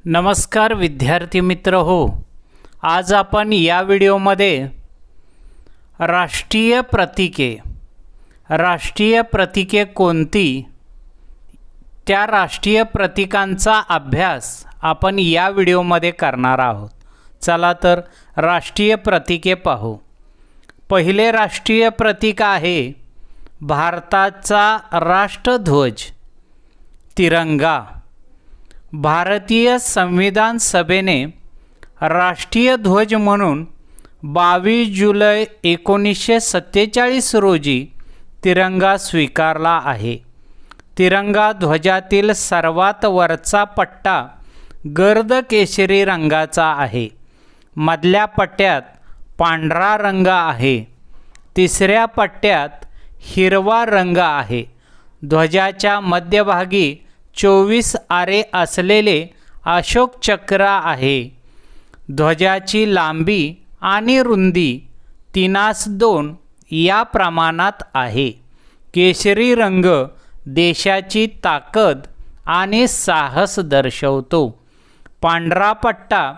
नमस्कार विद्यार्थी मित्र हो, आज आपण या व्हिडिओमध्ये राष्ट्रीय प्रतीके कोणती, त्या राष्ट्रीय प्रतीकांचा अभ्यास आपण या व्हिडिओमध्ये करणार आहोत। चला तर राष्ट्रीय प्रतीके पाहू। पहिले राष्ट्रीय प्रतीक आहे भारताचा राष्ट्रध्वज तिरंगा। भारतीय संविधान सभेने राष्ट्रीय ध्वज म्हणून 22 जुलै 1947 रोजी तिरंगा स्वीकारला आहे। तिरंगा ध्वजातील सर्वात वरचा पट्टा गर्द केशरी रंगाचा आहे। मधल्या पट्ट्यात पांढरा रंग आहे। तिसऱ्या पट्ट्यात हिरवा रंग आहे। ध्वजाच्या मध्यभागी 24 आरे असलेले अशोक चक्र आहे। ध्वजाची लांबी आणि रुंदी 3:2 या प्रमाणात आहे। केशरी रंग देशाची ताकद आणि साहस दर्शवतो। पांढरा पट्टा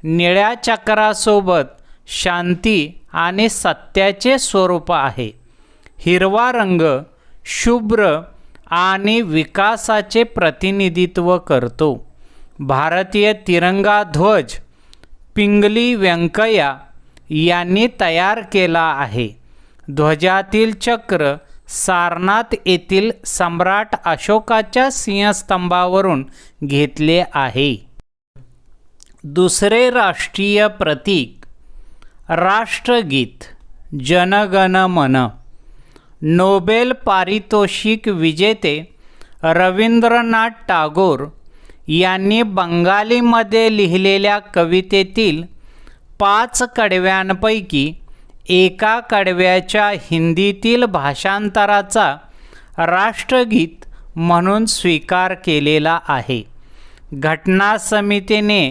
निळ्या चक्रासोबत शांती आणि सत्याचे स्वरूप आहे। हिरवा रंग शुभ्र आणि विकासाचे प्रतिनिधित्व करतो। भारतीय तिरंगा ध्वज पिंगली व्यंकय्या यांनी तयार केला आहे। ध्वजातील चक्र सारनाथ येथील सम्राट अशोकाच्या सिंहस्तंभावरून घेतले आहे। दुसरे राष्ट्रीय प्रतीक राष्ट्रगीत जन गण मन। नोबेल पारितोषिक विजेते रवींद्रनाथ टागोर यांनी बंगालीमध्ये लिहिलेल्या कवितेतील 5 कडव्यांपैकी एका कडव्याच्या हिंदीतील भाषांतराचा राष्ट्रगीत म्हणून स्वीकार केलेला आहे। घटना समितीने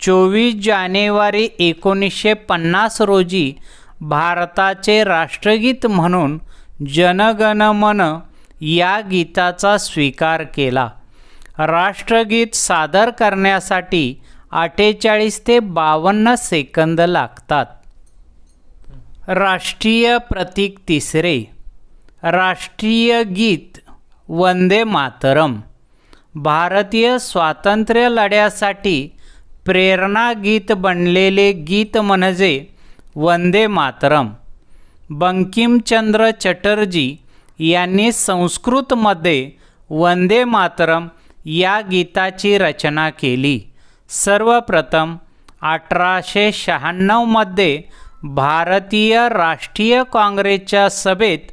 24 जानेवारी 1950 रोजी भारताचे राष्ट्रगीत म्हणून जन गण मन या गीताचा स्वीकार केला। राष्ट्रगीत सादर करण्यासाठी 48 ते 52 सेकंद लागतात। राष्ट्रीय प्रतीक तिसरे राष्ट्रीय गीत वंदे मातरम। भारतीय स्वातंत्र्य लढ्यासाठी प्रेरणा गीत बनलेले गीत म्हणजे वंदे मातरम। बंकिमचंद्र चटर्जी यांनी संस्कृतमध्ये वंदे मातरम या गीताची रचना केली। सर्वप्रथम 1896 मध्ये भारतीय राष्ट्रीय काँग्रेसच्या सभेत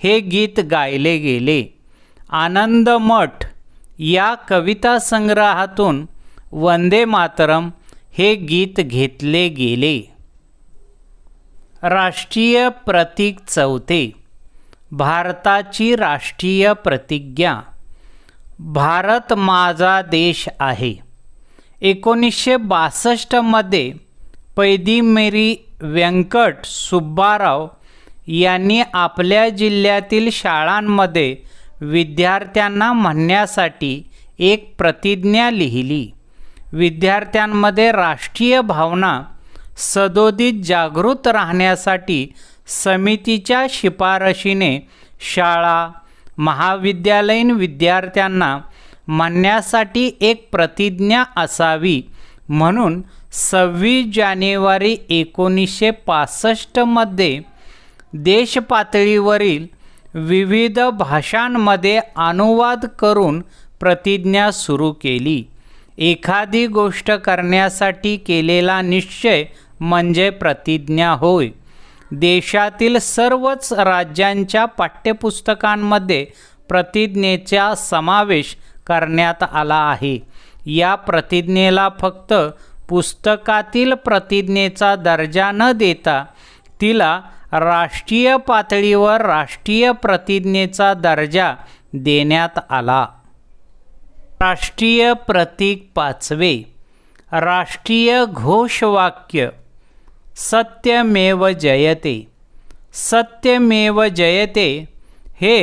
हे गीत गायले गेले। आनंद मठ या कविता संग्रहातून वंदे मातरम हे गीत घेतले गेले। राष्ट्रीय प्रतीक चौथे भारताची राष्ट्रीय प्रतिज्ञा भारत माझा देश आहे। 1962 मध्ये पैदीमेरी व्यंकट सुब्बाराव यांनी आपल्या जिल्ह्यातील शाळांमध्ये विद्यार्थ्यांना म्हणण्यासाठी एक प्रतिज्ञा लिहिली। विद्यार्थ्यांमध्ये राष्ट्रीय भावना सदोदित जागृत राहण्यासाठी समितीच्या शिफारशीने शाळा महाविद्यालयीन विद्यार्थ्यांना म्हणण्यासाठी एक प्रतिज्ञा असावी म्हणून 26 जानेवारी 1965 मध्ये देशपातळीवरील विविध भाषांमध्ये अनुवाद करून प्रतिज्ञा सुरू केली। एखादी गोष्ट करण्यासाठी केलेला निश्चय म्हणजे प्रतिज्ञा होय। देशातील सर्वच राज्यांच्या पाठ्यपुस्तकांमध्ये प्रतिज्ञेचा समावेश करण्यात आला आहे। या प्रतिज्ञेला फक्त पुस्तकातील प्रतिज्ञेचा दर्जा न देता तिला राष्ट्रीय पातळीवर राष्ट्रीय प्रतिज्ञेचा दर्जा देण्यात आला। राष्ट्रीय प्रतीक पाचवे राष्ट्रीय घोषवाक्य सत्यमेव जयते। सत्यमेव जयते हे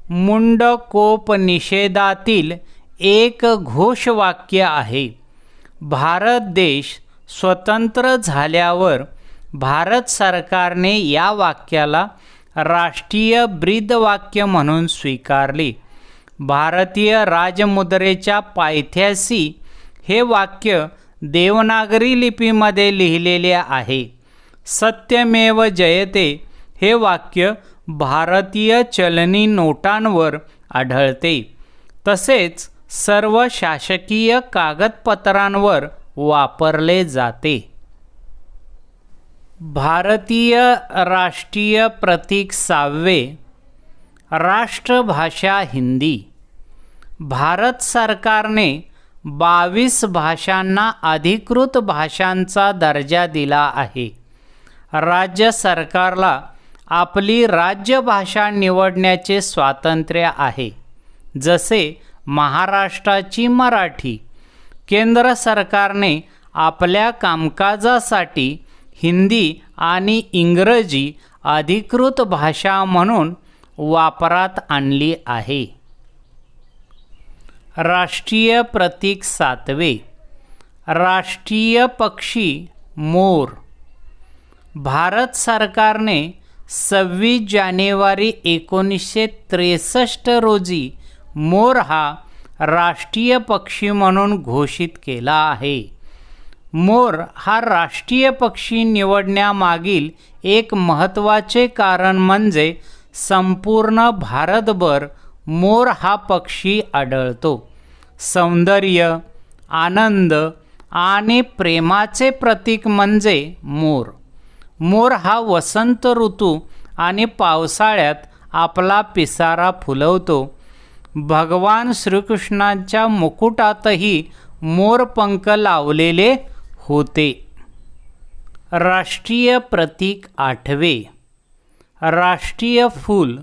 मुंडकोपनिषेधातील एक घोषवाक्य आहे। भारत देश स्वतंत्र झाल्यावर भारत सरकारने या वाक्याला राष्ट्रीय ब्रीदवाक्य म्हणून स्वीकारले. भारतीय राजमुद्रेच्या पायथ्याशी हे वाक्य देवनागरी लिपीमध्ये लिहिलेले आहे. सत्यमेव जयते हे वाक्य भारतीय चलनी नोटांवर आढळते. तसेच सर्व शासकीय कागदपत्रांवर वापरले जाते. भारतीय राष्ट्रीय प्रतीक 6. राष्ट्रभाषा हिंदी. भारत सरकारने 22 भाषांना अधिकृत भाषांचा दर्जा दिला आहे. राज्य सरकारला आपली राज्यभाषा निवडण्याचे स्वातंत्र्य आहे. जसे महाराष्ट्राची मराठी. केंद्र सरकारने आपल्या कामकाजासाठी हिंदी आणि इंग्रजी अधिकृत भाषा म्हणून वापरात आणली आहे. राष्ट्रीय प्रतीक 7. राष्ट्रीय पक्षी मोर. भारत सरकारने 26 जानेवारी 1963 रोजी मोर हा राष्ट्रीय पक्षी म्हणून घोषित केला आहे. मोर हा राष्ट्रीय पक्षी निवडण्यामागील एक महत्त्वाचे कारण म्हणजे संपूर्ण भारतभर मोर हा पक्षी आढळतो. सौंदर्य, आनंद आणि प्रेमाचे प्रतीक म्हणजे मोर. मोर हा वसंत ऋतू आणि पावसाळ्यात आपला पिसारा फुलवतो. भगवान श्रीकृष्णांच्या मुकुटातही मोरपंख लावलेले होते. राष्ट्रीय प्रतीक 8. राष्ट्रीय फूल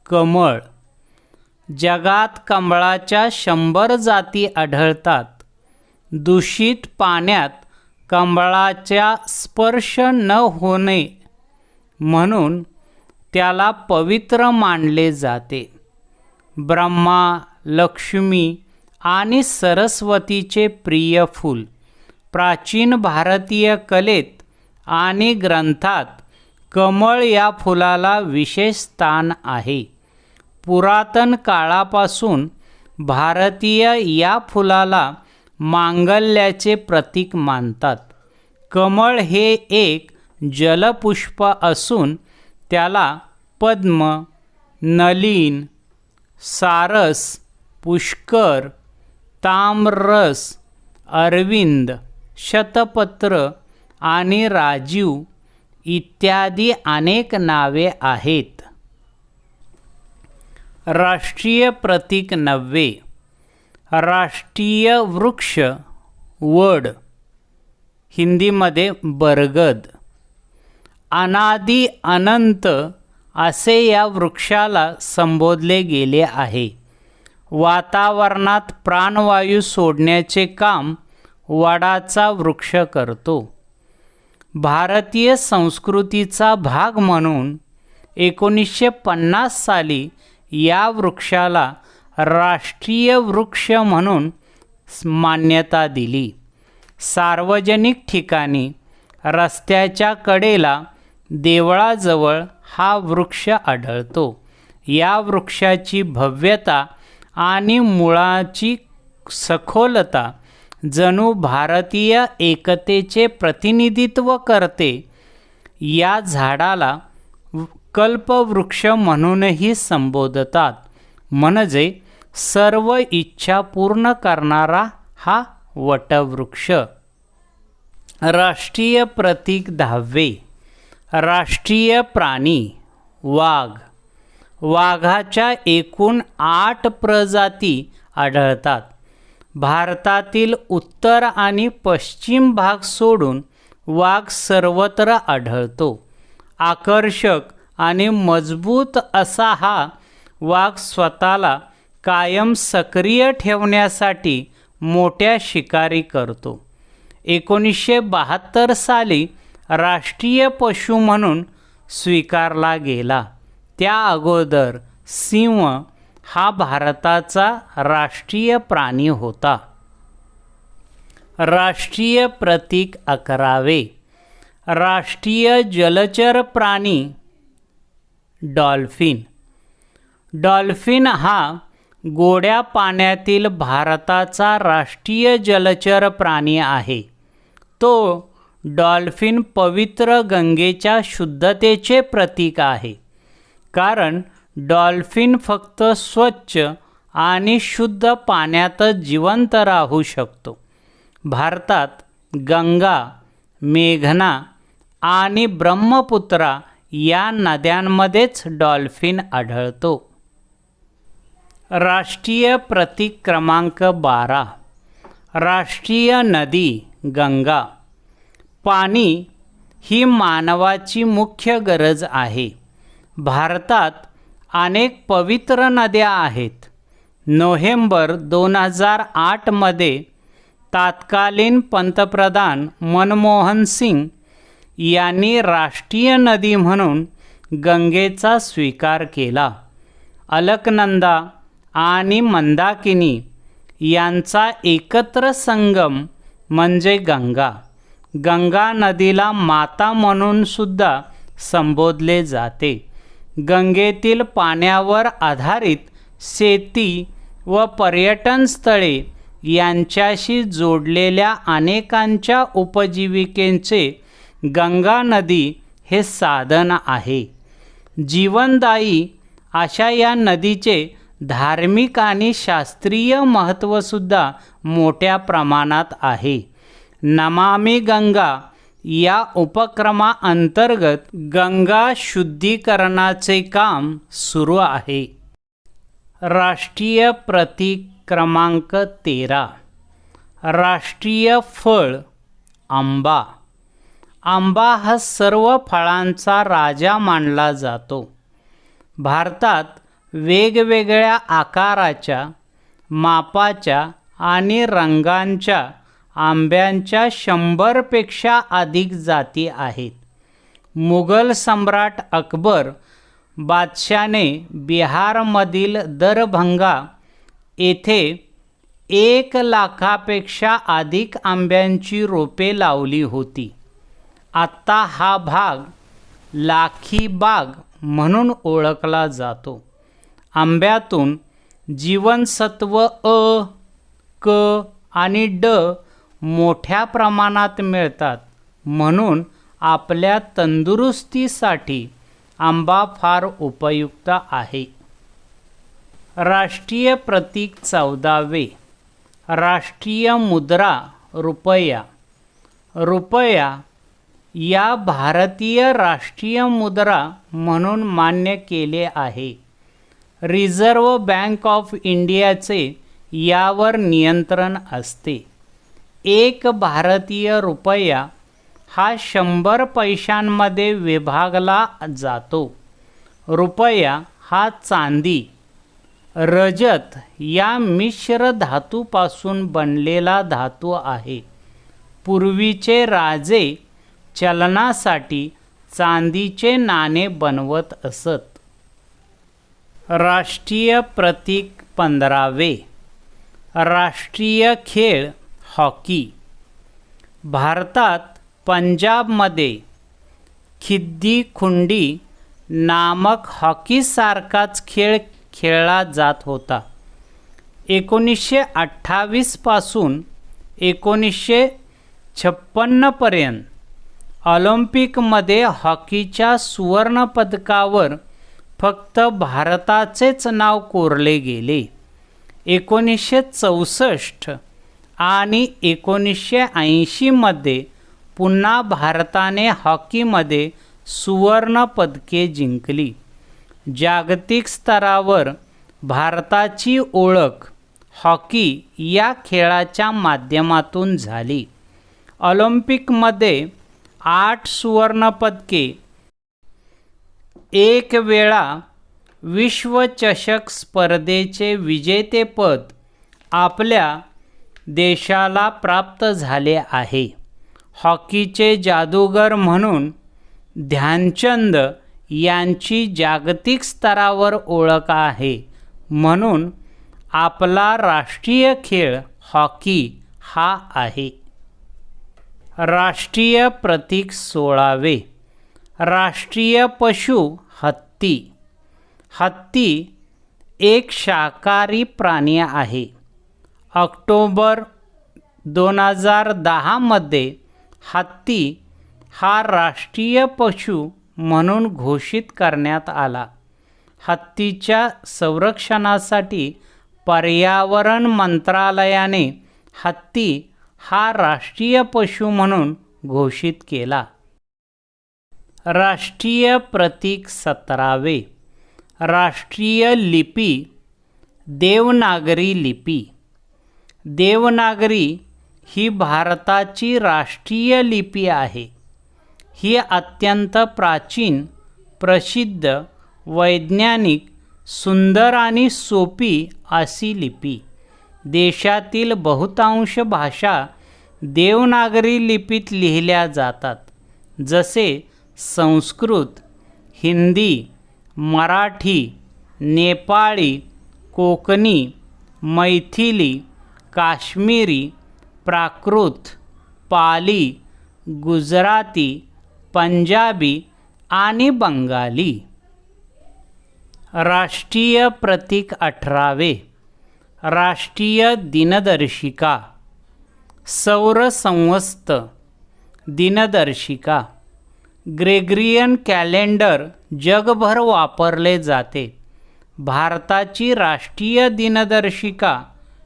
कमळ. जगात कमळाच्या 100 जाती आढळतात. दूषित पाण्यात कमळाचा स्पर्श न होणे म्हणून त्याला पवित्र मानले जाते. ब्रह्मा, लक्ष्मी आणि सरस्वतीचे प्रिय फूल. प्राचीन भारतीय कलेत आणि ग्रंथात कमळ या फुलाला विशेष स्थान आहे. पुरातन काळापासून भारतीय या फुलाला मांगल्याचे प्रतीक मानतात. कमळ हे एक जलपुष्प असून त्याला पद्म, नलीन, सारस, पुष्कर, ताम्ररस, अरविंद, शतपत्र आणि राजीव इत्यादी अनेक नावे आहेत. राष्ट्रीय प्रतीक 9. राष्ट्रीय वृक्ष वड. हिंदीमध्ये बरगद. अनादि अनंत असे या वृक्षाला संबोधले गेले आहे. वातावरणात प्राणवायू सोडण्याचे काम वडाचा वृक्ष करतो. भारतीय संस्कृतीचा भाग म्हणून 1950 साली या वृक्षाला राष्ट्रीय वृक्ष म्हणून मान्यता दिली. सार्वजनिक ठिकाणी, रस्त्याच्या कडेला, देवळाजवळ हा वृक्ष आढळतो. या वृक्षाची भव्यता आणि मुळाची सखोलता जणू भारतीय एकतेचे प्रतिनिधित्व करते. या झाडाला कल्पवृक्ष म्हणूनही संबोधतात. म्हणजे सर्व इच्छा पूर्ण करणारा हा वटवृक्ष. राष्ट्रीय प्रतीक 10. राष्ट्रीय प्राणी वाघ. वाघाच्या एकूण 8 प्रजाती आढळतात. भारतातील उत्तर आणि पश्चिम भाग सोडून वाघ सर्वत्र आढळतो. आकर्षक आणि मजबूत असा हा वाघ स्वतःला कायम सक्रिय ठेवण्यासाठी मोठ्या शिकारी करतो. 1972 साली राष्ट्रीय पशु म्हणून स्वीकारला गेला. त्या अगोदर सिंह हा भारताचा राष्ट्रीय प्राणी होता. राष्ट्रीय प्रतीक 11. राष्ट्रीय जलचर प्राणी डॉल्फिन. डॉल्फिन हा गोड्या पाण्यातील भारताचा राष्ट्रीय जलचर प्राणी आहे. तो डॉल्फिन पवित्र गंगेच्या शुद्धतेचे प्रतीक आहे, कारण डॉल्फिन फक्त स्वच्छ आणि शुद्ध पाण्यातच जिवंत राहू शकतो. भारतात गंगा, मेघना आणि ब्रह्मपुत्रा या नद्यांमध्येच डॉल्फिन आढळतो. राष्ट्रीय प्रतीक क्रमांक 12. राष्ट्रीय नदी गंगा. पाणी ही मानवाची मुख्य गरज आहे. भारतात अनेक पवित्र नद्या आहेत. नोव्हेंबर 2008 मध्ये तत्कालीन पंतप्रधान मनमोहन सिंग यांनी राष्ट्रीय नदी म्हणून गंगेचा स्वीकार केला. अलकनंदा आणि मंदाकिनी यांचा एकत्र संगम म्हणजे गंगा. गंगा नदीला माता म्हणून सुद्धा संबोधले जाते. गंगेतील पाण्यावर आधारित शेती व पर्यटन स्थळे यांच्याशी जोडलेल्या अनेकांच्या उपजीविकेचे गंगा नदी हे साधन आहे. जीवनदायी अशा या नदीचे धार्मिक आणि शास्त्रीय महत्त्वसुद्धा मोठ्या प्रमाणात आहे. नमामि गंगा या उपक्रमाअंतर्गत गंगा शुद्धीकरणाचे काम सुरू आहे. राष्ट्रीय प्रतीक क्रमांक 13. राष्ट्रीय फळ आंबा. आंबा हा सर्व फळांचा राजा मानला जातो. भारतात वेगवेगळ्या आकाराच्या, मापाच्या आणि रंगांच्या आंब्यांच्या 100 पेक्षा अधिक जाती आहेत. मुघल सम्राट अकबर बादशाने बिहारमधील दरभंगा येथे 1 लाखापेक्षा अधिक आंब्यांची रोपे लावली होती. आत्ता हा भाग लाखी बाग म्हणून ओळखला जातो. आंब्यातून जीवनसत्व अ, क आणि ड मोठ्या प्रमाणात मिळतात, म्हणून आपल्या तंदुरुस्तीसाठी आंबा फार उपयुक्त आहे. राष्ट्रीय प्रतीक 14. राष्ट्रीय मुद्रा रुपया. रुपया या भारतीय राष्ट्रीय मुद्रा म्हणून मान्य केले आहे. रिझर्व्ह बँक ऑफ इंडियाचे यावर नियंत्रण असते. 1 भारतीय रुपया हा 100 पैशांमध्ये विभागला जातो. रुपया हा चांदी, रजत या मिश्र धातूपासून बनलेला धातू आहे. पूर्वीचे राजे चलनासाठी चांदीचे नाणे बनवत असत. राष्ट्रीय प्रतीक 15. राष्ट्रीय खेळ हॉकी. भारतात पंजाबमध्ये खिद्दी खुंडी नामक हॉकीसारखाच खेळ खेळला जात होता. 1928 पासून 1956 पर्यंत ऑलिम्पिकमध्ये हॉकीच्या सुवर्णपदकावर फक्त भारताचेच नाव कोरले गेले. 1964 आणि 1980 मध्ये पुन्हा भारताने हॉकीमध्ये सुवर्ण पदके जिंकली. जागतिक स्तरावर भारताची ओळख हॉकी या खेळाच्या माध्यमातून झाली. ऑलिम्पिकमध्ये 8 सुवर्ण पदके, 1 वेळा विश्वचषक स्पर्धेचे विजेतेपद आपल्या देशाला प्राप्त झाले आहे. हॉकीचे जादूगार म्हणून ध्यानचंद यांची जागतिक स्तरावर ओळख आहे, म्हणून आपला राष्ट्रीय खेळ हॉकी हा आहे. राष्ट्रीय प्रतीक 16. राष्ट्रीय पशु हत्ती. हत्ती एक शाकाहारी प्राणी आहे. ऑक्टोबर 2010 मध्ये हत्ती हा राष्ट्रीय पशु म्हणून घोषित करण्यात आला. हत्तीच्या संरक्षणासाठी पर्यावरण मंत्रालयाने हत्ती हा राष्ट्रीय पशु म्हणून घोषित केला. राष्ट्रीय प्रतीक 17. राष्ट्रीय लिपी देवनागरी लिपी. देवनागरी ही भारताची राष्ट्रीय लिपी आहे. ही अत्यंत प्राचीन, प्रसिद्ध, वैज्ञानिक, सुंदर आणि सोपी अशी लिपी. देशातील बहुतांश भाषा देवनागरी लिपीत लिहिल्या जातात, जसे संस्कृत, हिंदी, मराठी, नेपाळी, कोकणी, मैथिली, काश्मीरी, प्राकृत, पाली, गुजराती, पंजाबी आणि बंगाली. राष्ट्रीय प्रतीक 18. राष्ट्रीय दिनदर्शिका सौर संवत्सर दिनदर्शिका. ग्रेगरियन कॅलेंडर जगभर वापरले जाते. भारताची राष्ट्रीय दिनदर्शिका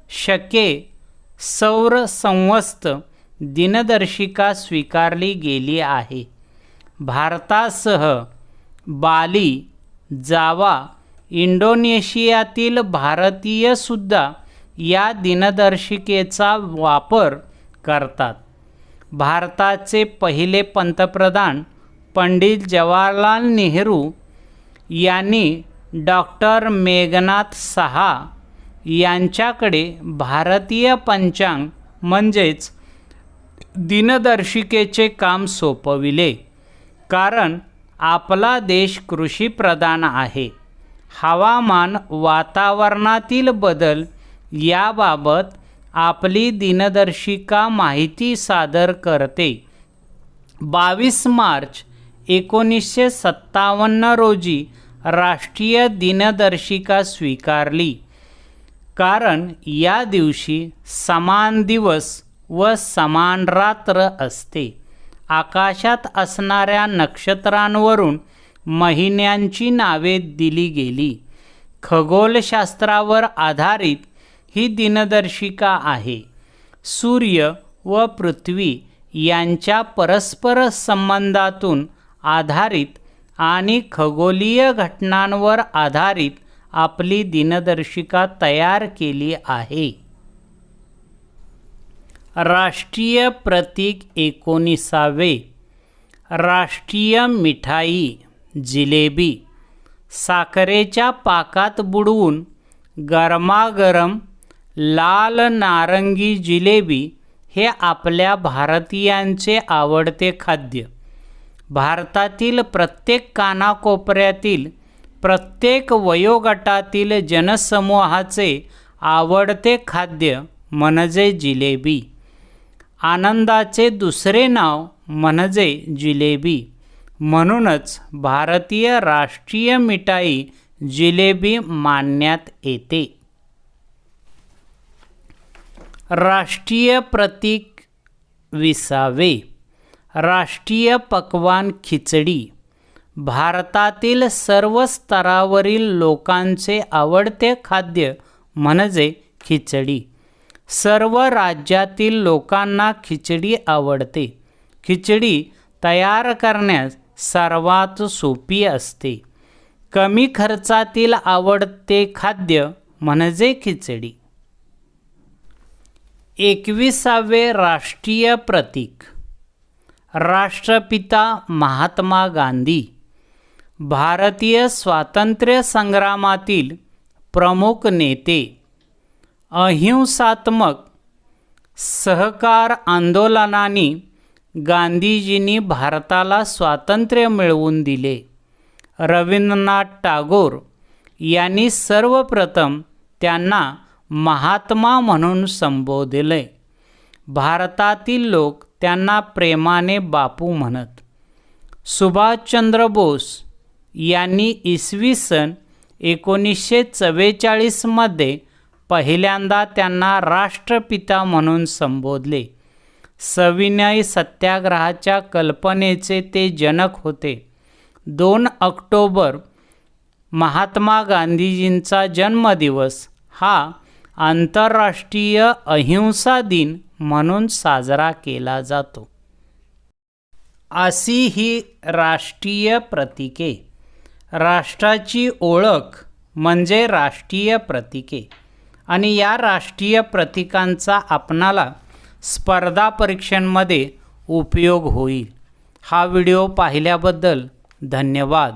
शके सौर संवत्सर दिनदर्शिका स्वीकारली गेली आहे. भारतासह बाली, जावा, इंडोनेशियातील भारतीयसुद्धा या दिनदर्शिकेचा वापर करतात. भारताचे पहिले पंतप्रधान पंडित जवाहरलाल नेहरू यांनी डॉक्टर मेघनाथ सहा यांच्याकडे भारतीय पंचांग म्हणजेच दिनदर्शिकेचे काम सोपविले. कारण आपला देश कृषीप्रधान आहे. हवामान, वातावरणातील बदल याबाबत आपली दिनदर्शिका माहिती सादर करते. 22 मार्च 1957 रोजी राष्ट्रीय दिनदर्शिका स्वीकारली. कारण या दिवशी समान दिवस व समान रात्र असते. आकाशात असणाऱ्या नक्षत्रांवरून महिन्यांची नावे दिली गेली. खगोलशास्त्रावर आधारित ही दिनदर्शिका आहे. सूर्य व पृथ्वी यांच्या परस्पर संबंधातून आधारित आणि खगोलीय घटनांवर आधारित आपली दिनदर्शिका तयार केली आहे. राष्ट्रीय प्रतीक 19. राष्ट्रीय मिठाई जिलेबी. साखरेच्या पाकात बुडवून गरमागरम लाल नारंगी जिलेबी हे आपल्या भारतीयांचे आवडते खाद्य. भारतातील प्रत्येक कानाकोपऱ्यातील, प्रत्येक वयोगटातील जनसमूहाचे आवडते खाद्य म्हणजे जिलेबी. आनंदाचे दुसरे नाव म्हणजे जिलेबी. म्हणूनच भारतीय राष्ट्रीय मिठाई जिलेबी मानण्यात येते. राष्ट्रीय प्रतीक 20. राष्ट्रीय पक्वान खिचडी. भारतातील सर्व स्तरावरील लोकांचे आवडते खाद्य म्हणजे खिचडी. सर्व राज्यातील लोकांना खिचडी आवडते. खिचडी तयार करण्यास सर्वात सोपी असते. कमी खर्चातील आवडते खाद्य म्हणजे खिचडी. 21. राष्ट्रीय प्रतीक राष्ट्रपिता महात्मा गांधी. भारतीय स्वातंत्र्य संग्रामातील प्रमुख नेते. अहिंसात्मक सहकार आंदोलनाने गांधीजींनी भारताला स्वातंत्र्य मिळवून दिले. रवींद्रनाथ टागोर यांनी सर्वप्रथम त्यांना महात्मा म्हणून संबोधले. भारतातील लोक त्यांना प्रेमाने बापू म्हणत. सुभाषचंद्र बोस यांनी इसवी सन 1944मध्ये पहिल्यांदा त्यांना राष्ट्रपिता म्हणून संबोधले. सविनय सत्याग्रहाच्या कल्पनेचे ते जनक होते. 2 ऑक्टोबर महात्मा गांधीजींचा जन्मदिवस हा आंतरराष्ट्रीय अहिंसा दिन म्हणून साजरा केला जातो. अशी ही राष्ट्रीय प्रतीके. राष्ट्राची ओळख म्हणजे राष्ट्रीय प्रतीके आणि या राष्ट्रीय प्रतीकांचा आपणाला स्पर्धा परीक्षांमध्ये उपयोग होईल. हा व्हिडिओ पाहिल्याबद्दल धन्यवाद.